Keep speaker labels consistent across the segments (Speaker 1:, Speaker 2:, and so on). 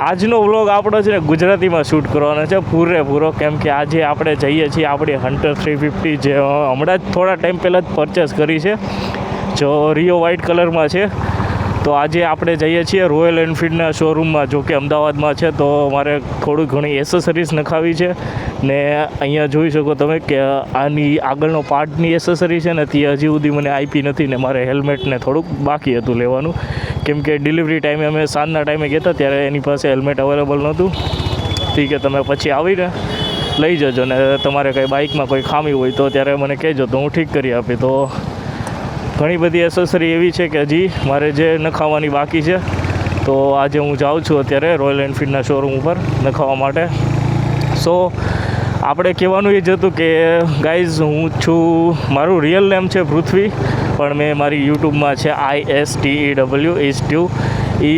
Speaker 1: આજનો વ્લોગ આપણો છે ને ગુજરાતીમાં શૂટ કરવાનો છે પૂરેપૂરો, કેમ કે આજે આપણે જઈએ છીએ આપણી હન્ટર 350 જે હમણાં જ થોડા ટાઈમ પહેલાં જ પરચેસ કરી છે, જો રિયો વ્હાઇટ કલરમાં છે. તો આજે આપણે જઈએ છીએ રોયલ એનફિલ્ડના શોરૂમમાં, જો કે અમદાવાદમાં છે. તો મારે થોડી ઘણી એસેસરીઝ નખાવી છે ને અહીંયા જોઈ શકો તમે કે આની આગળનો પાર્ટની એસેસરી છે ને તે હજી સુધી મને આપી નથી ને મારે હેલ્મેટને થોડુંક બાકી હતું લેવાનું, કેમ કે ડિલિવરી ટાઈમે અમે સાંજના ટાઈમે ગયા હતા ત્યારે એની પાસે હેલ્મેટ અવેલેબલ નહોતું. ઠીક છે, તમે પછી આવીને લઈ જજો ને તમારે કંઈ બાઇકમાં કોઈ ખામી હોય તો ત્યારે મને કહેજો તો હું ઠીક કરી આપી. તો ઘણી બધી એસેસરી એવી છે કે હજી મારે જે નખાવવાની બાકી છે. તો આજે હું જાઉં છું અત્યારે રોયલ એનફિલ્ડના શોરૂમ ઉપર નખાવવા માટે. સો આપણે કહેવાનું એ જ હતું કે ગાઈઝ, હું છું, મારું રિયલ નેમ છે પૃથ્વી, પણ મેં મારી યુટ્યુબમાં છે ISTEW ઇસ્ટ્યુ. એ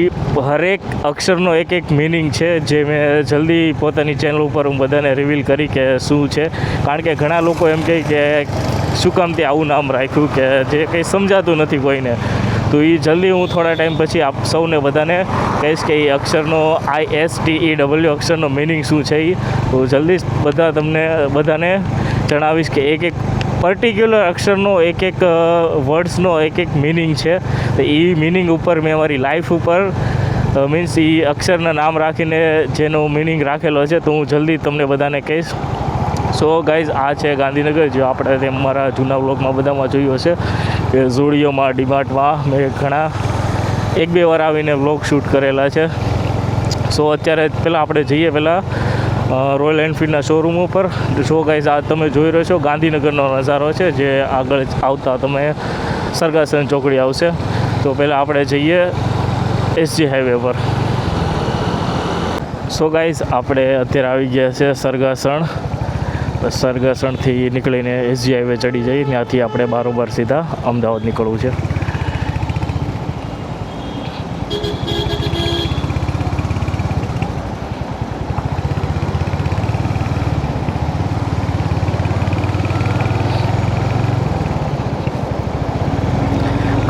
Speaker 1: હરેક અક્ષરનો એક એક મિનિંગ છે જે મેં જલ્દી પોતાની ચેનલ ઉપર હું બધાને રિવીલ કરી કે શું છે. કારણ કે ઘણા લોકો એમ કહે કે શું કામ તે આવું નામ રાખ્યું, કે જે કંઈ સમજાતું નથી કોઈને. તો એ જલ્દી હું થોડા ટાઈમ પછી આપ સૌને બધાને કહીશ કે એ અક્ષરનો ISTEW અક્ષરનો મિનિંગ શું છે. એ તો જલ્દી તમને બધાને જણાવીશ કે એક એક પર્ટિક્યુલર અક્ષરનો એક એક વર્ડ્સનો એક એક મિનિંગ છે. તો એ મિનિંગ ઉપર મેં મારી લાઈફ ઉપર મીન્સ એ અક્ષરના નામ રાખીને જેનો મિનિંગ રાખેલો છે, તો હું જલ્દી તમને બધાને કહીશ. સો ગાઈઝ, આ છે ગાંધીનગર, જો આપણે તેમ મારા જૂના વ્લોગમાં બધામાં જોયું હશે કે ઝૂડિયોમાં, ડીમાર્ટમાં મેં ઘણા 1-2 વાર આવીને વ્લોગ શૂટ કરેલા છે. સો અત્યારે પહેલાં આપણે જઈએ રોયલ એનફિલ્ડના શોરૂમ ઉપર. સો ગાઈઝ, આ તમે જોઈ રહ્યો છો ગાંધીનગરનો નજારો છે, જે આગળ આવતા તમે સરગાસન ચોકડી આવશે. તો પહેલાં આપણે જઈએ SG હાઈવે પર. સો ગાઈઝ, આપણે અત્યારે આવી ગયા છે સરગાસણથી નીકળીને SG હાઈવે ચડી જઈએ, ત્યાંથી આપણે બારોબાર સીધા અમદાવાદ નીકળવું છે.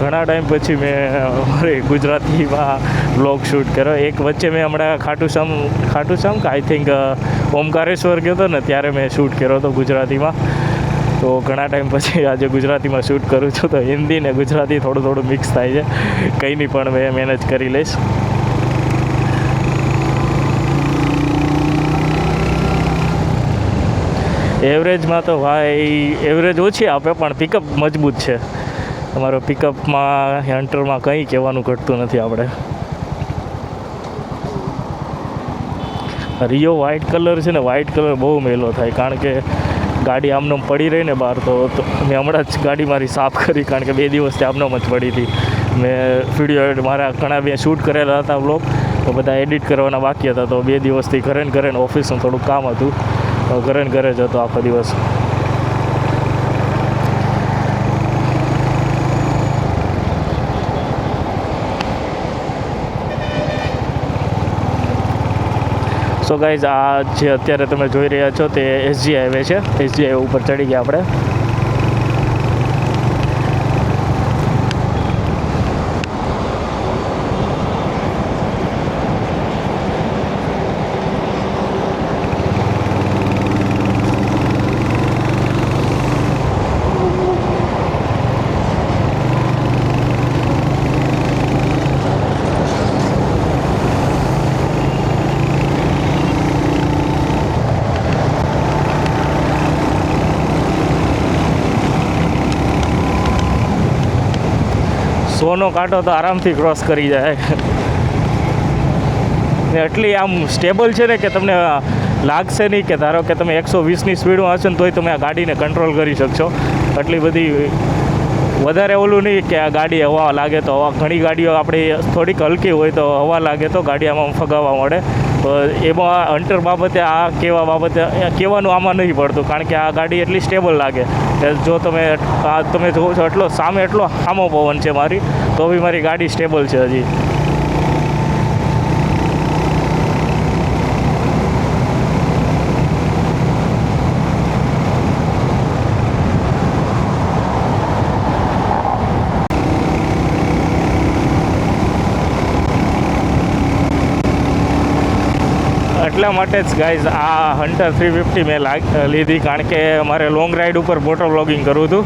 Speaker 1: ઘણા ટાઈમ પછી મેં મારી ગુજરાતીમાં વ્લોગ શૂટ કર્યો. એક વચ્ચે મેં હમણાં ખાટુશ્યામ કે આઈ થિંક ઓમકારેશ્વર ગયો હતો ને, ત્યારે મેં શૂટ કર્યો હતો ગુજરાતીમાં. તો ઘણા ટાઈમ પછી આજે ગુજરાતીમાં શૂટ કરું છું, તો હિન્દી ને ગુજરાતી થોડું મિક્સ થાય છે. કંઈ નહીં, પણ મેં મેનેજ કરી લઈશ. એવરેજમાં તો ભાઈ એવરેજ ઓછી આપે, પણ પિકઅપ મજબૂત છે. તમારો પિકઅપમાં હન્ટરમાં કંઈ કહેવાનું ઘટતું નથી. આપણે રિયો વ્હાઇટ કલર છે ને, વ્હાઇટ કલર બહુ મેલો થાય, કારણ કે ગાડી આમનો પડી રહી ને બહાર. તો મેં હમણાં જ ગાડી મારી સાફ કરી, કારણ કે 2 દિવસથી આમનો જ પડી હતી. મેં વિડીયો મારા ઘણા બે શૂટ કરેલા હતા વ્લોગ, તો બધા એડિટ કરવાના બાકી હતા. તો 2 દિવસથી ઘરે ને ઓફિસનું થોડુંક કામ હતું, ઘરે જ હતો આખો દિવસ. સો ગાઈઝ, આ જે અત્યારે તમે જોઈ રહ્યા છો તે SG હાઈવે છે. SG હાઈવે ઉપર ચડી ગયા આપણે. સોનો કાંટો તો આરામથી ક્રોસ કરી જાય ને, એટલી આમ સ્ટેબલ છે ને કે તમને લાગશે નહીં કે ધારો કે તમે 120ની સ્પીડમાં હશે ને તોય તમે આ ગાડીને કંટ્રોલ કરી શકશો. એટલી બધી વધારે ઓલું નહીં કે આ ગાડી હવા લાગે તો ઘણી ગાડીઓ આપણી થોડીક હલકી હોય તો હવા લાગે તો ગાડી આમાં ફગાવવા મળે. તો એમાં હન્ટર બાબતે આ કહેવાનું આમાં નહીં પડતું, કારણ કે આ ગાડી એટલી સ્ટેબલ લાગે કે જો તમે જોવો છો એટલો સામે એટલો સામો પવન છે મારી, તો બી મારી ગાડી સ્ટેબલ છે હજી. એટલા માટે જ ગાઈઝ આ હન્ટર 350 મેં લીધી, કારણ કે મારે લોંગ રાઈડ ઉપર મોટો વ્લોગિંગ કરવું હતું.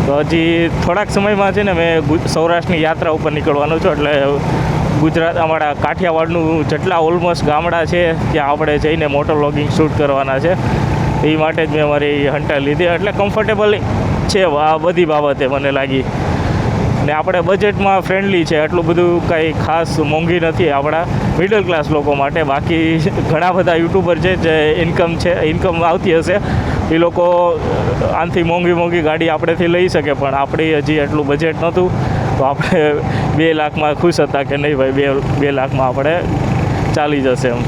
Speaker 1: તો હજી થોડાક સમયમાં છે ને મેં સૌરાષ્ટ્રની યાત્રા ઉપર નીકળવાનું છું. એટલે ગુજરાત અમારા કાઠિયાવાડનું જેટલા ઓલમોસ્ટ ગામડા છે ત્યાં આપણે જઈને મોટો વ્લોગિંગ શૂટ કરવાના છે. એ માટે જ મેં મારી હન્ટર લીધી. એટલે કમ્ફર્ટેબલ છે આ બધી બાબતે મને લાગી, ને આપણે બજેટમાં ફ્રેન્ડલી છે. એટલું બધું કંઈ ખાસ મોંઘી નથી આપણા મિડલ ક્લાસ લોકો માટે. બાકી ઘણા બધા યુટ્યુબર છે જે ઇન્કમ આવતી હશે, એ લોકો આનાથી મોંઘી ગાડી આપણેથી લઈ શકે, પણ આપણી હજી એટલું બજેટ નહોતું. તો આપણે 2 લાખમાં ખુશ હતા કે નહીં ભાઈ, 2 લાખમાં આપણે ચાલી જશે એમ.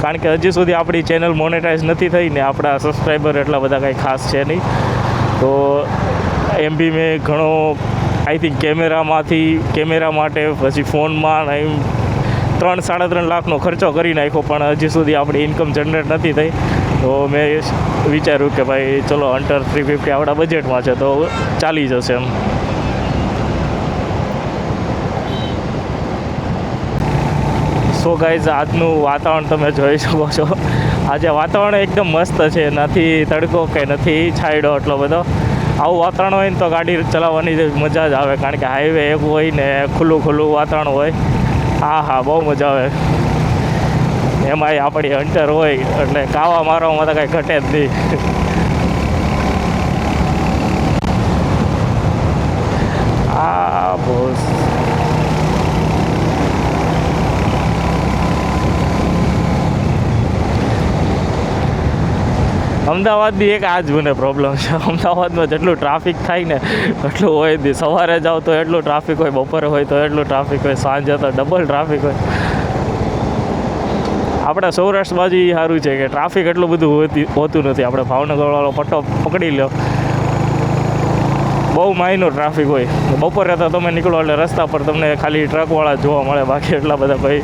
Speaker 1: કારણ કે હજી સુધી આપણી ચેનલ મોનેટાઈઝ નથી થઈ ને આપણા સબસ્ક્રાઈબર એટલા બધા કંઈ ખાસ છે નહીં. તો એમ બી મેં ઘણો આઈ થિંક કેમેરા માટે પછી ફોનમાં 3-3.5 લાખનો ખર્ચો કરી નાખ્યો, પણ હજી સુધી આપણી ઇન્કમ જનરેટ નથી થઈ. તો મેં વિચાર્યું કે ભાઈ ચલો હન્ટર 350 આપણા બજેટમાં છે તો ચાલી જશે એમ. સો ગાઈઝ, આજનું વાતાવરણ તમે જોઈ શકો છો. આજે વાતાવરણ એકદમ મસ્ત છે, નથી તડકો કે નથી છાંયડો એટલો બધો. આવું વાતાવરણ હોય ને તો ગાડી ચલાવવાની મજા જ આવે, કારણ કે હાઈવે એક હોય ને ખુલ્લું વાતાવરણ હોય. હા બહુ મજા આવે. એમાંય આપણી હન્ટર હોય એટલે કાવા મારવામાં તો કાંઈ ઘટે જ નહીં. બોસ અમદાવાદની એક આ જ મને પ્રોબ્લેમ છે. અમદાવાદમાં જેટલું ટ્રાફિક થાય ને એટલું હોય નહીં. સવારે જાઓ તો એટલું ટ્રાફિક હોય, બપોરે હોય તો એટલું ટ્રાફિક હોય, સાંજે તો ડબલ ટ્રાફિક હોય. આપણા સૌરાષ્ટ્ર બાજુ એ સારું છે કે ટ્રાફિક એટલું બધું હોતું નથી. આપણે ભાવનગરવાળો પટ્ટો પકડી લો, બહુ માઇનો ટ્રાફિક હોય. બપોરે તો તમે નીકળો એટલે રસ્તા પર તમને ખાલી ટ્રકવાળા જોવા મળે, બાકી એટલા બધા ભાઈ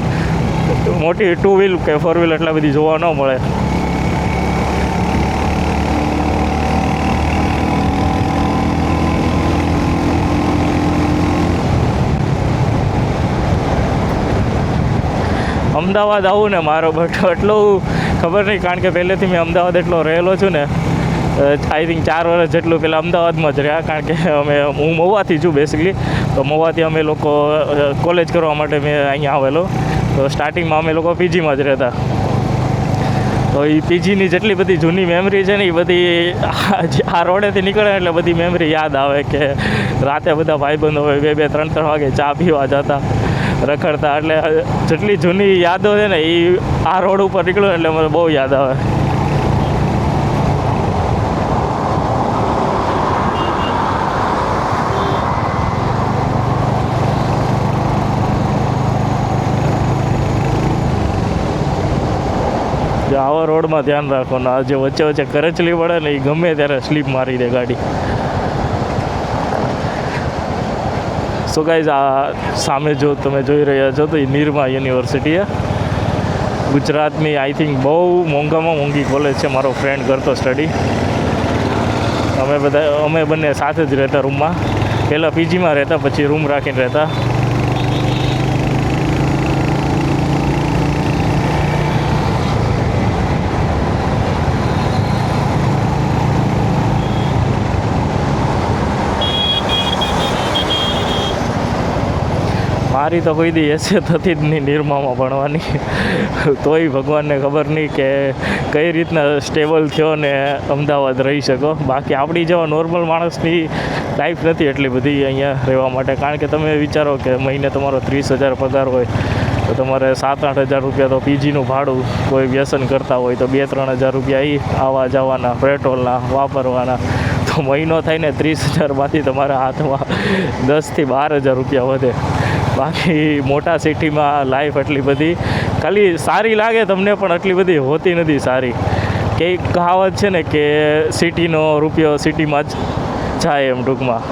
Speaker 1: મોટી 2 વ્હીલ કે 4 વ્હીલ એટલા બધી જોવા ન મળે. અમદાવાદ આવું ને મારો બટ એટલું ખબર નહીં, કારણ કે પહેલેથી મેં અમદાવાદ એટલો રહેલો છું ને. આઈ થિંક 4 વર્ષ જેટલું પહેલાં અમદાવાદમાં જ રહ્યા, કારણ કે હું મહુવાથી છું બેસિકલી. તો મહુવાથી અમે લોકો કોલેજ કરવા માટે મેં અહીંયા આવેલો. તો સ્ટાર્ટિંગમાં અમે લોકો પીજીમાં જ રહેતા. તો એ પીજીની જેટલી બધી જૂની મેમરી છે ને એ બધી આ રોડેથી નીકળે એટલે બધી મેમરી યાદ આવે કે રાતે બધા ભાઈબંધો હોય 2-3 વાગે ચા પીવા જતા, રખડતા. એટલે જેટલી જૂની યાદો છે ને એ આ રોડ ઉપર નીકળ્યો એટલે મને બહુ યાદ આવે. આવા રોડમાં ધ્યાન રાખો ને, આ જે વચ્ચે કરચલી પડે ને એ ગમે ત્યારે સ્લીપ મારી દે ગાડી. સો ગાઈઝ, આ સામે જો તમે જોઈ રહ્યા છો તો એ નિરમા યુનિવર્સિટી છે ગુજરાતની. આઈ થિંક બહુ મોંઘામાં મોંઘી કોલેજ છે. મારો ફ્રેન્ડ કરતો સ્ટડી. અમે બંને સાથે જ રહેતા રૂમમાં. પહેલાં પીજીમાં રહેતા, પછી રૂમ રાખીને રહેતા. મારી તો કોઈ દી હેસિયત હતી જ નહીં નિરમામાં ભણવાની. તોય ભગવાનને ખબર નહીં કે કઈ રીતના સ્ટેબલ થયો ને અમદાવાદ રહી શકો. બાકી આપણી જેવા નોર્મલ માણસની લાઈફ નથી એટલી બધી અહીંયા રહેવા માટે. કારણ કે તમે વિચારો કે મહિને તમારો 30,000 પગાર હોય તો તમારે 7-8 હજાર રૂપિયા તો પીજીનું ભાડું, કોઈ વ્યસન કરતા હોય તો 2-3 હજાર રૂપિયા એ આવવા જવાના, પેટ્રોલના વાપરવાના. તો મહિનો થાય ને 30,000માંથી તમારા હાથમાં 10-12 હજાર રૂપિયા વધે. બાકી મોટા સિટીમાં લાઈફ એટલી બધી ખાલી સારી લાગે તમને, પણ એટલી બધી હોતી નથી સારી. કંઈક કહાવત છે ને કે સિટીનો રૂપિયો સિટીમાં જ જાય એમ ટૂંકમાં.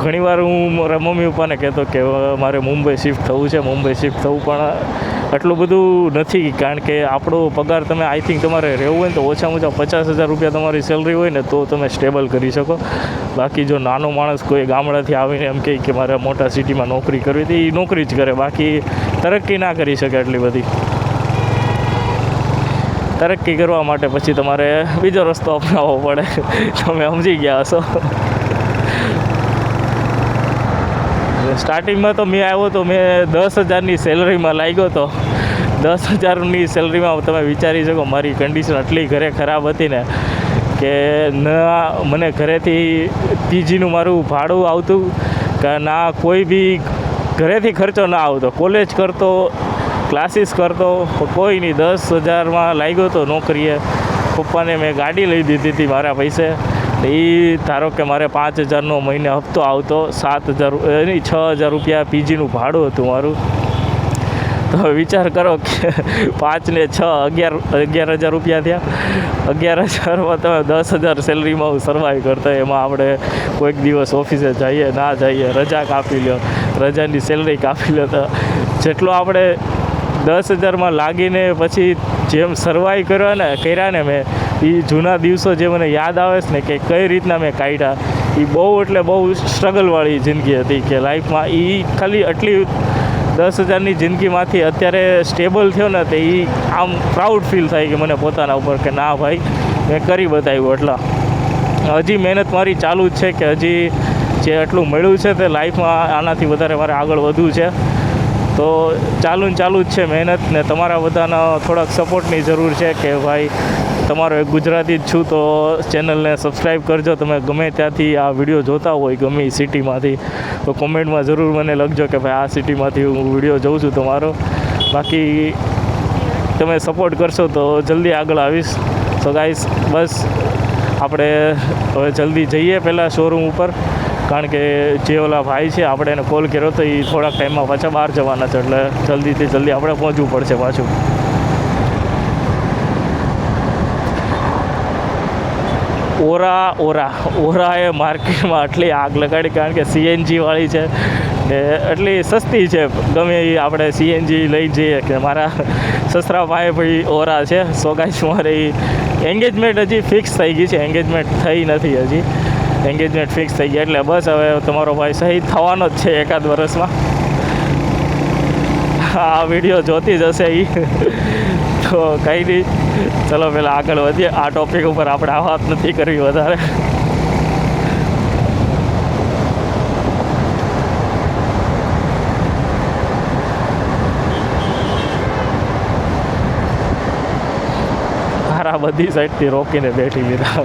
Speaker 1: ઘણીવાર હું મારા મમ્મી પપ્પાને કહેતો કે મારે મુંબઈ શિફ્ટ થવું પણ એટલું બધું નથી. કારણ કે આપણો પગાર તમે આઈ થિંક તમારે રહેવું હોય ને તો ઓછામાં ઓછા 50,000 રૂપિયા તમારી સેલરી હોય ને તો તમે સ્ટેબલ કરી શકો. બાકી જો નાનો માણસ કોઈ ગામડાથી આવીને એમ કહે કે મારે મોટા સિટીમાં નોકરી કરવી તો એ નોકરી જ કરે, બાકી તરક્કી ના કરી શકે એટલી બધી. તરક્કી કરવા માટે પછી તમારે બીજો રસ્તો અપનાવવો પડે. તમે સમજી ગયા હશો. સ્ટાર્ટિંગમાં તો મેં આવ્યો તો મેં 10,000ની સેલરીમાં લાગ્યો હતો. 10,000ની સેલરીમાં તમે વિચારી શકો મારી કન્ડિશન આટલી ઘરે ખરાબ હતી ને કે ના મને ઘરેથી પીજીનું મારું ભાડું આવતું કે ના કોઈ બી ઘરેથી ખર્ચો ના આવતો. કોલેજ કરતો, ક્લાસીસ કરતો, કોઈ નહીં. 10,000માં લાગ્યો હતો નોકરીએ. પપ્પાને મેં ગાડી લઈ દીધી હતી મારા પૈસે. એ ધારો કે મારે 5,000નો મહિને હપ્તો આવતો, 7,000 નહીં 6,000 રૂપિયા પીજીનું ભાડું હતું મારું. તો વિચાર કરો કે 5 ને 6 11,000 રૂપિયા થયા. 11,000માં તમે 10,000 સેલરીમાં હું સર્વાઈવ કરતો. એમાં આપણે કોઈક દિવસ ઓફિસે જઈએ ના જઈએ, રજા કાપી લો, રજાની સેલરી કાપી લો. તો જેટલો આપણે 10,000માં લાગીને પછી જેમ સર્વાઈવ કર્યા ને મેં એ જૂના દિવસો જે મને યાદ આવે છે ને કે કઈ રીતના મેં કાઢ્યા, એ બહુ એટલે બહુ સ્ટ્રગલવાળી જિંદગી હતી. કે લાઈફમાં એ ખાલી આટલી 10,000ની જિંદગીમાંથી અત્યારે સ્ટેબલ થયો ને તો એ આમ પ્રાઉડ ફીલ થાય કે મને પોતાના ઉપર કે ના ભાઈ મેં કરી બતાવ્યું. એટલા હજી મહેનત મારી ચાલુ જ છે કે હજી જે આટલું મળ્યું છે તે લાઈફમાં આનાથી વધારે મારે આગળ વધવું છે. તો ચાલુ જ છે મહેનત. ને તમારા બધાના થોડાક સપોર્ટની જરૂર છે કે ભાઈ તમારો એક ગુજરાતી જ છું તો ચેનલને સબસ્ક્રાઈબ કરજો. તમે ગમે ત્યાંથી આ વિડીયો જોતા હોય, ગમે એ સિટીમાંથી, તો કોમેન્ટમાં જરૂર મને લખજો કે ભાઈ આ સિટીમાંથી હું વિડીયો જોઉં છું તમારો. બાકી તમે સપોર્ટ કરશો તો જલ્દી આગળ આવીશ. સો ગાઈસ બસ આપણે હવે જલ્દી જઈએ પહેલાં શોરૂમ ઉપર, કારણ કે જે ઓલા ભાઈ છે આપણે એને કોલ કર્યો તો એ થોડાક ટાઈમમાં પાછા બહાર જવાના છે. એટલે જલ્દીથી જલ્દી આપણે પહોંચવું પડશે પાછું. ઓરા એ માર્કેટમાં આટલી આગ લગાડી, કારણ કે CNG વાળી છે ને એટલી સસ્તી છે. ગમે એ આપણે CNG લઈ જઈએ. કે મારા સસરા પાસે ભાઈ ઓરા છે. સો ગાઈસ મારે એન્ગેજમેન્ટ હજી ફિક્સ થઈ ગઈ છે, એન્ગેજમેન્ટ થઈ નથી હજી. એન્ગેજમેન્ટ ફિક્સ થઈ ગયા એટલે બસ હવે તમારો ભાઈ શહીદ થવાનો જ છે એકાદ વર્ષમાં. આ વિડીયો જોતી જ હશે એ. તો કંઈ નહીં, ચલો પહેલાં આગળ વધીએ. આ ટોપિક ઉપર આપણે આ વાત નથી કરવી વધારે. મારા બધી સાઈડથી રોકીને બેઠી લીધા,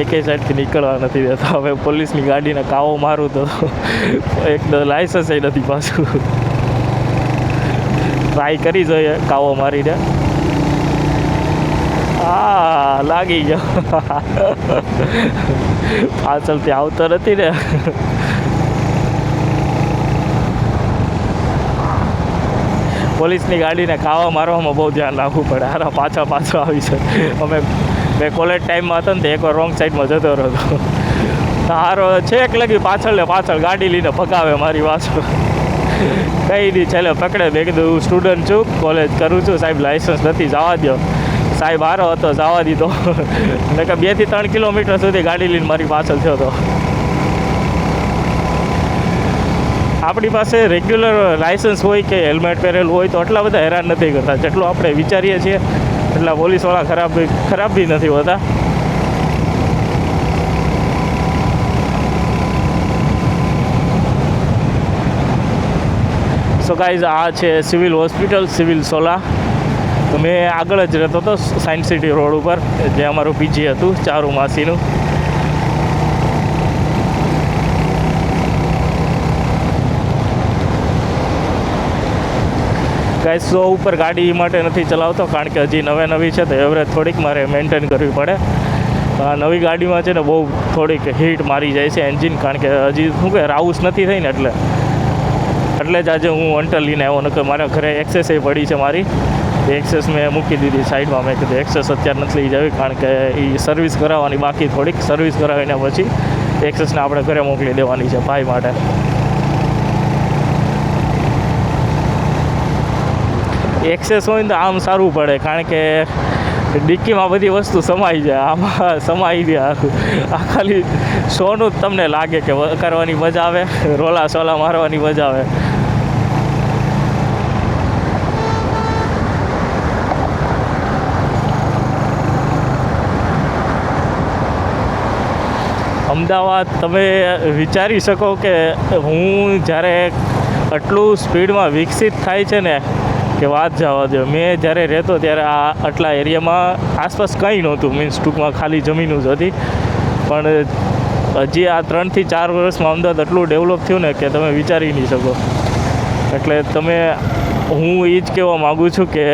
Speaker 1: એકેય સાઈડથી નીકળવા નથી દેતા. હવે પોલીસની ગાડીને કાવો મારું તો એકદમ લાઇસન્સ નથી પાછું. ટ્રાય કરી જોઈએ કાવો મારીને. હા લાગી ગયો. પાછળથી આવતો નથી ને. પોલીસની ગાડીને કાવા મારવામાં બહુ ધ્યાન રાખવું પડે. હારા પાછળ આવી છે. મેં કોલેજ ટાઈમમાં હતો ને તો એકવાર રોંગ સાઈડમાં જતો રહ્યો. હારો છેક લગી પાછળ ગાડી લઈને ભગાવે મારી પાછળ. કંઈ નહીં, છેલ્લે પકડે. મેં કીધું હું સ્ટુડન્ટ છું, કોલેજ કરું છું સાહેબ, લાઇસન્સ નથી, જવા દો. સાહેબ હારો હતો, જવા દીધો. મેં કે 2 થી 3 કિલોમીટર સુધી ગાડી લઈને મારી પાછળ થયો હતો. આપણી પાસે રેગ્યુલર લાઇસન્સ હોય કે હેલ્મેટ પહેરેલું હોય તો આટલા બધા હેરાન નથી કરતા જેટલું આપણે વિચારીએ છીએ. એટલા પોલીસવાળા ખરાબ બી નથી હોતા. સો ગાઈઝ આ છે સિવિલ હોસ્પિટલ, સિવિલ સોલા. તો મેં આગળ જ રહેતો હતો સાયન્સ સિટી રોડ ઉપર, જે અમારું પીજી હતું ચારુ માસીનું. ગાઈઝ સો ઉપર ગાડી માટે નથી ચલાવતો, કારણ કે હજી નવી છે તો એવરેજ થોડીક મારે મેન્ટેન કરવી પડે. નવી ગાડીમાં છે ને બહુ થોડીક હીટ મારી જાય છે એન્જિન, કારણ કે હજી શું કે રાઉસ નથી થઈ ને એટલે જ આજે હું અંટર લઈને આવ્યો. નકર મારા ઘરે એક્સેસ પડી છે મારી, એક્સેસ મેં મૂકી દીધી સાઈડમાં. મેં કીધું એક્સેસ અત્યારે નથી લઈ જાવી, કારણ કે એ સર્વિસ કરાવવાની બાકી, થોડીક સર્વિસ કરાવીને પછી એક્સેસને આપણે ઘરે મોકલી દેવાની છે ભાઈ માટે. એક્સેસ હોય ને તો આમ સારું પડે, કારણ કે ડિક્કીમાં બધી વસ્તુ સમાઈ જાય, આમાં સમાઈ ગયા. આ ખાલી શોનું જ તમને લાગે કે કરવાની મજા આવે, રોલા સોલા મારવાની મજા આવે. અમદાવાદ તમે વિચારી શકો કે હું જ્યારે આટલું સ્પીડમાં વિકસિત થાય છે ને કે વાત જવા દો. મેં જ્યારે રહેતો ત્યારે આ આટલા એરિયામાં આસપાસ કંઈ નહોતું, મીન્સ ટૂંકમાં ખાલી જમીન જ હતી. પણ હજી આ 3 થી 4 વર્ષમાં અમદાવાદ એટલું ડેવલપ થયું ને કે તમે વિચારી નહીં શકો. એટલે હું એ જ કહેવા માગું છું કે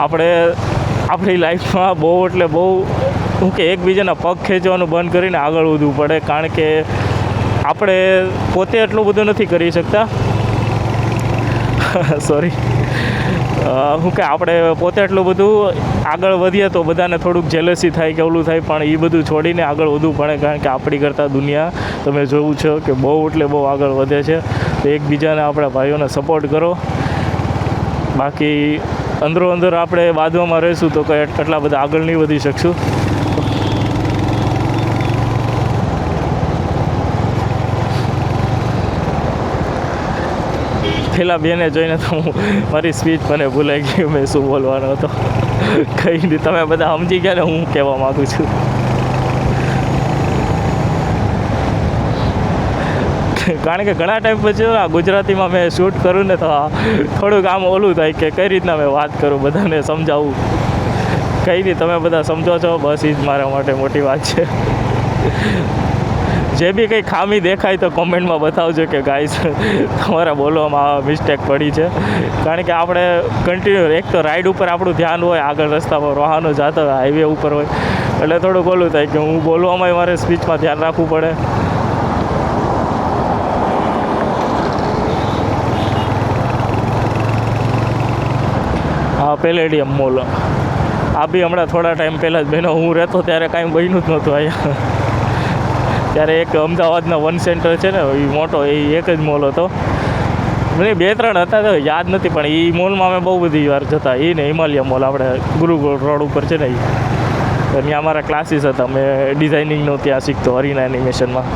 Speaker 1: આપણે આપણી લાઈફમાં બહુ એટલે બહુ શું કે એકબીજાના પગ ખેંચવાનું બંધ કરીને આગળ વધવું પડે. કારણ કે આપણે પોતે એટલું બધું નથી કરી શકતા. સોરી, શું કે આપણે પોતે એટલું બધું આગળ વધીએ તો બધાને થોડુંક જેલસી થાય કે ઓલું થાય, પણ એ બધું છોડીને આગળ વધવું પડે. કારણ કે આપણી કરતાં દુનિયા તમે જોવું છો કે બહુ એટલે બહુ આગળ વધે છે. તો એકબીજાને આપણા ભાઈઓને સપોર્ટ કરો. બાકી અંદરો અંદર આપણે બાંધવામાં રહીશું તો કંઈ એટલા બધા આગળ નહીં વધી શકશું. પેલા બેને જોઈને તો મારી સ્પીચ મને ભૂલાઈ ગઈ, મેં શું બોલવાનો હતો. કંઈ નહીં, તમે બધા સમજી ગયા ને હું કહેવા માગું છું. કારણ કે ઘણા ટાઈમ પછી ગુજરાતીમાં મેં શૂટ કરું ને તો થોડુંક આમ ઓલું થાય કે કઈ રીતના મેં વાત કરું, બધાને સમજાવું. કંઈ નહીં, તમે બધા સમજો છો, બસ એ જ મારા માટે મોટી વાત છે. જે બી કંઈ ખામી દેખાય તો કોમેન્ટમાં બતાવજો કે ગાઈસ તમારા બોલવામાં મિસ્ટેક પડી છે. કારણ કે આપણે કન્ટિન્યુ એક તો રાઈડ ઉપર આપણું ધ્યાન હોય, આગળ રસ્તા પર વાહનો જતા હોય, હાઈવે ઉપર હોય, એટલે થોડુંક ઓલું થાય કે હું બોલવામાં મારે સ્પીચમાં ધ્યાન રાખવું પડે. હા, પેલેડિયમ મોલ આ બી હમણાં થોડા ટાઈમ પહેલાં જ બહેનો હું રહેતો ત્યારે કાંઈ બન્યું જ નહોતું અહીંયા. ત્યારે એક અમદાવાદના વન સેન્ટર છે ને એ મોટો, એ એક જ મોલ હતો. મને 2-3 હતા તો યાદ નથી, પણ એ મોલમાં અમે બહુ બધી વાર જતા. એ ને હિમાલય મોલ આપણે ગુરુકુળ રોડ ઉપર છે ને, ત્યાં અમારા ક્લાસીસ હતા. મેં ડિઝાઇનિંગનો ત્યાં શીખતો અરીના એનિમેશનમાં.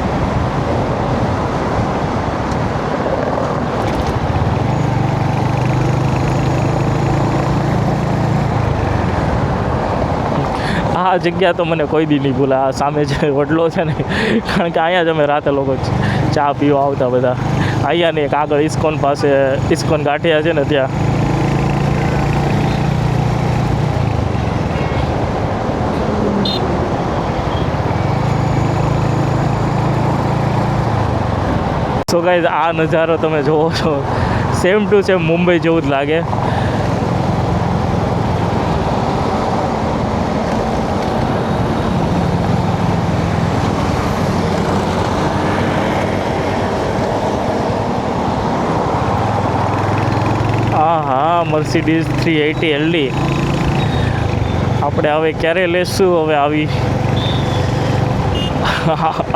Speaker 1: આ જગ્યા તો મને કોઈ દી નહીં ભૂલા. આ સામે જે વડલો છે ને, કારણ કે અહીંયા જ અમે રાતે લોકો ચા પીવા આવતા બધા. અહીંયા ને એક આગળ ઇસ્કોન પાસે, ઇસ્કોન ગાંઠિયા છે ને ત્યાં. સો ગાઈઝ, આ નજારો તમે જોવો છો, સેમ ટુ સેમ મુંબઈ જેવું જ લાગે. હા, મર્સિડીઝ 380 LD આપણે હવે ક્યારે લેશું? હવે આવી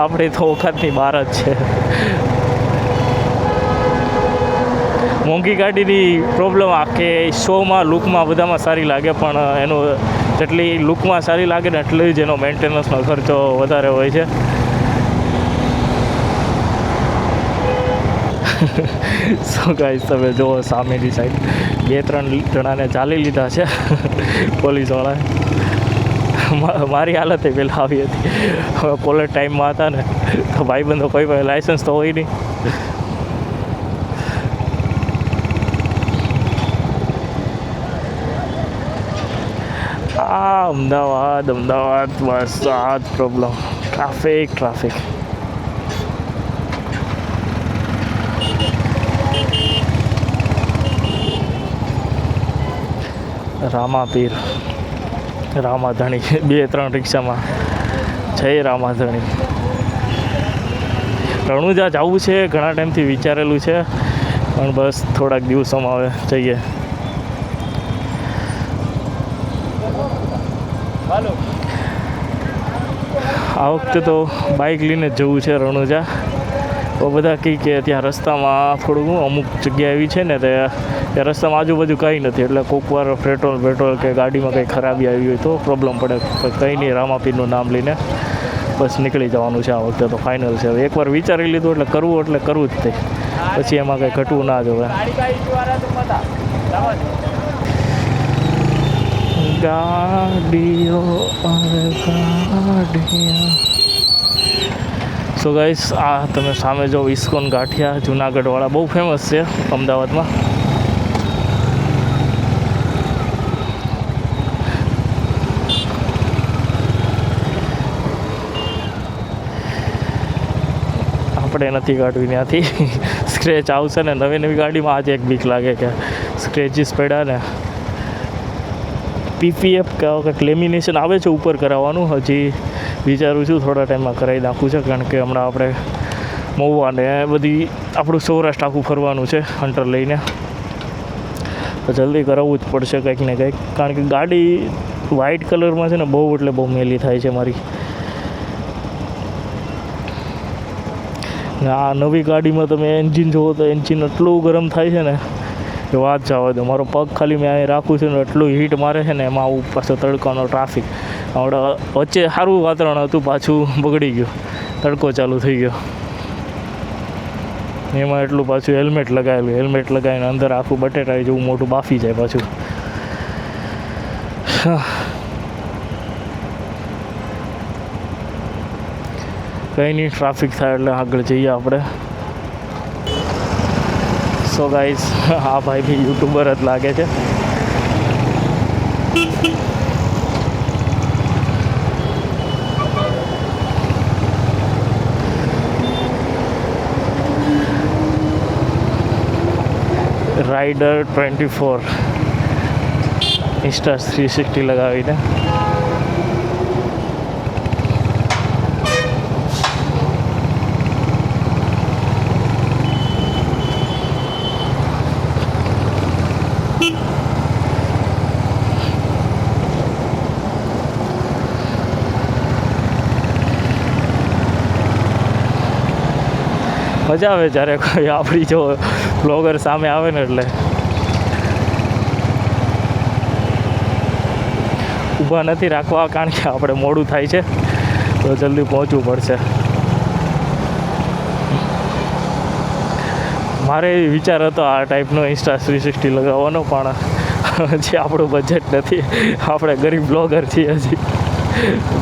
Speaker 1: આપણે તો વખતની બહાર જ છે. મોંઘી ગાડીની પ્રોબ્લેમ આ કે શોમાં, લુકમાં બધામાં સારી લાગે, પણ એનું જેટલી લુકમાં સારી લાગે ને એટલી જ એનો મેન્ટેનન્સનો ખર્ચો વધારે હોય છે. સો ગાઈસ, તમે જુઓ સામેની સાઈડ 2-3 જણાને ચાલી લીધા છે પોલીસવાળાએ. મારી હાલત પહેલાં આવી હતી. હવે કોલેજ ટાઈમમાં હતા ને તો ભાઈબંધો કોઈ પાસે લાઇસન્સ તો હોય નહીં. અમદાવાદ બસ આ જ પ્રોબ્લેમ, ટ્રાફિક. રામાપીર, રામાધણી, 2-3 રિક્ષામાં જય રામાધણી. રણુજા જવું છે, ઘણા ટાઈમથી વિચારેલું છે, પણ બસ થોડાક દિવસોમાં હવે જઈએ. આ વખતે તો બાઇક લઈને જ જવું છે રણુજા. તો બધા કહે કે ત્યાં રસ્તામાં થોડું અમુક જગ્યા એવી છે ને ત્યાં રસ્તામાં આજુબાજુ કંઈ નથી, એટલે કોઈક વાર પેટ્રોલ કે ગાડીમાં કંઈ ખરાબી આવી હોય તો પ્રોબ્લેમ પડે. કંઈ નહીં, રામાપીરનું નામ લઈને બસ નીકળી જવાનું છે. આ વખતે તો ફાઇનલ છે. હવે એકવાર વિચારી લીધું એટલે કરવું જ તે, પછી એમાં કંઈ ઘટવું ના જોવે. ગાડીઓ સો ગાઈસ, આ તમે સામે જો ઇસ્કોન ગાંઠિયા જુનાગઢવાળા બહુ ફેમસ છે અમદાવાદમાં. આપણે નથી કાઢવી ત્યાંથી. સ્ક્રેચ આવશે ને નવી નવી ગાડીમાં. આજે એક બીક લાગે કે સ્ક્રેચીસ પડ્યા ને. પીપીએફ કંઈક લેમિનેશન આવે છે ઉપર કરાવવાનું. હજી વિચારું છું થોડા ટાઈમમાં કરાવી નાખવું છે, કારણ કે હમણાં આપણે મહુવા ને બધી આપણું સૌરાષ્ટ્ર આખું ફરવાનું છે હન્ટર લઈને. તો જલ્દી કરાવવું જ પડશે કંઈક ને કંઈક, કારણ કે ગાડી વ્હાઇટ કલરમાં છે ને બહુ એટલે બહુ મેલી થાય છે મારી. ને આ નવી ગાડીમાં તમે એન્જિન જુઓ તો એન્જિન એટલું ગરમ થાય છે ને કે વાત જવા દો. મારો પગ ખાલી મેં અહીં રાખું છું ને એટલું હીટ મારે છે ને. એમાં આવું પાછો તડકાનો ટ્રાફિક. હમણાં વચ્ચે સારું વાતાવરણ હતું, પાછું બગડી ગયું, તડકો ચાલુ થઈ ગયો. એમાં એટલું પાછું હેલ્મેટ લગાવેલું. હેલ્મેટ લગાવીને અંદર આખું બટેટા જેવું મોટું બાફી જાય પાછું. કંઈ નહીં, ટ્રાફિક થાય એટલે આગળ જઈએ આપણે. સો ગાઈઝ, આ ભાઈ બી યુટ્યુબર જ લાગે છે. રાઇડર 24 ઇન્સ્ટા 360 લગાવીને. મજા આવે જ્યારે કોઈ આપણી જો બ્લોગર સામે આવે ને. એટલે ઊભા નથી રાખવા, કારણ કે આપણે મોડું થાય છે તો જલ્દી પહોંચવું પડશે. મારે વિચાર હતો આ ટાઈપનો ઇન્સ્ટા 360 લગાવવાનો, પણ હજી આપણું બજેટ નથી. આપણે ગરીબ બ્લોગર છીએ. હજી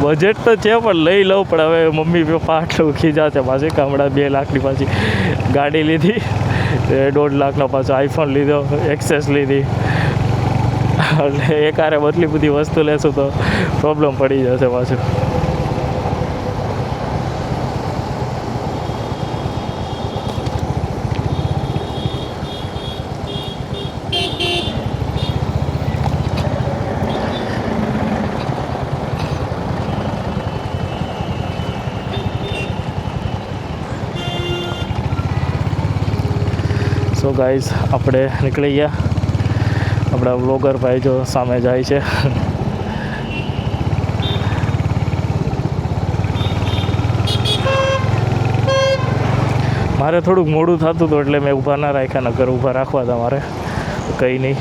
Speaker 1: બજેટ તો છે પણ લઈ લઉં, પણ હવે મમ્મી પપ્પા આટલું ખીજા છે પાછી. કે હમણાં 2 લાખની પાછી ગાડી લીધી, 1.5 લાખનો પાછો આઈફોન લીધો, એક્સેસ લીધી. એટલે એકારે બદલી બધી વસ્તુ લેશું તો પ્રોબ્લેમ પડી જશે પાછું. સો ગાઈઝ, આપણે નીકળી ગયા. આપણા વ્લોગર ભાઈ જો સામે જાય છે. મારે થોડુંક મોડું થતું હતું એટલે મેં ઊભા ના રાખ્યા, નકર ઊભા રાખવા હતા મારે. કંઈ નહીં.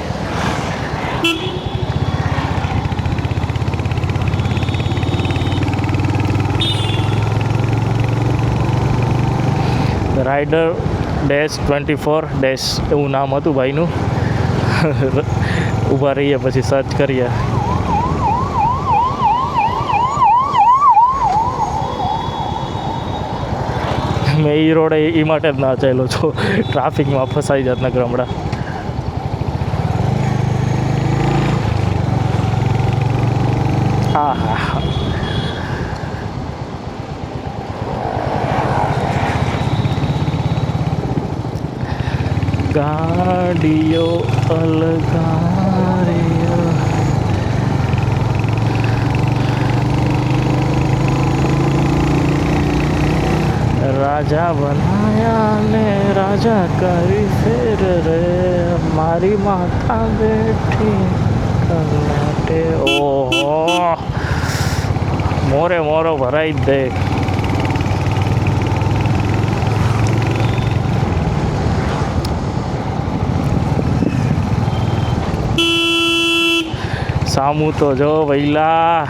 Speaker 1: રાઇડર -24 એવું નામ હતું ભાઈનું. ઊભા રહીએ પછી સર્ચ કરીએ. મેં એ રોડે એ માટે જ ના ચાલ્યો છો, ટ્રાફિકમાં ફસાઈ જાત નકર હમણાં. હા હા હા, ગાડીઓ અલગારીઓ. રાજા બનાયા ને રાજા કરી ફેર રે, મારી માતા બેઠી કલાટે. ઓહો, મોરે મોરો ભરાઈ જ દે. સામું તો જો વૈલા.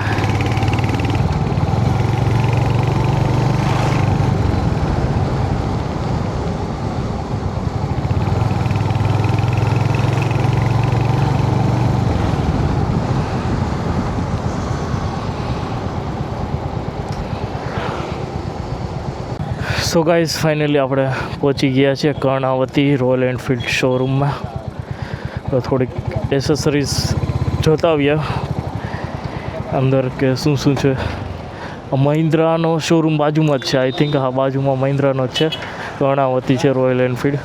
Speaker 1: સો ગાઈઝ ફાઇનલી આપણે પહોંચી ગયા છે કર્ણાવતી રોયલ એનફિલ્ડ શોરૂમમાં. તો થોડીક એસેસરીઝ જોતા આવ્યા અંદર કે શું શું છે. મહિન્દ્રાનો શોરૂમ બાજુમાં જ છે, આઈ થિંક. હા, બાજુમાં મહિન્દ્રાનો જ છે. કર્ણાવતી છે રોયલ એનફિલ્ડ.